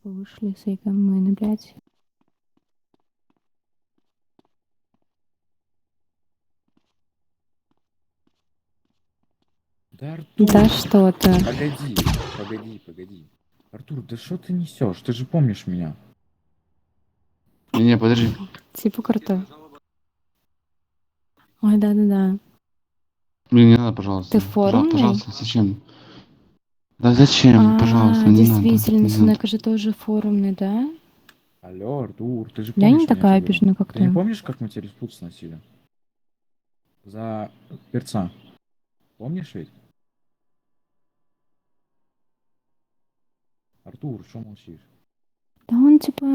типа вышли с мы, блядь. Да, Артур, Да что ты. погоди. Артур, да что ты несешь? Ты же помнишь меня. Не, подожди. Типа крутой. Ой, да-да-да. Блин, не надо, Ты пожалуйста. форумный? Пожалуйста, зачем? Да зачем? Пожалуйста, не надо. Действительно, Не надо. Сунека же тоже форумный, да? Алло, Артур, ты же Я не помнишь меня, я такая тебе говорю. обиженная, как Ты не ты. помнишь, как мы тебя тут сносили? За перца. Помнишь ведь? Артур, что молчишь? Да он типа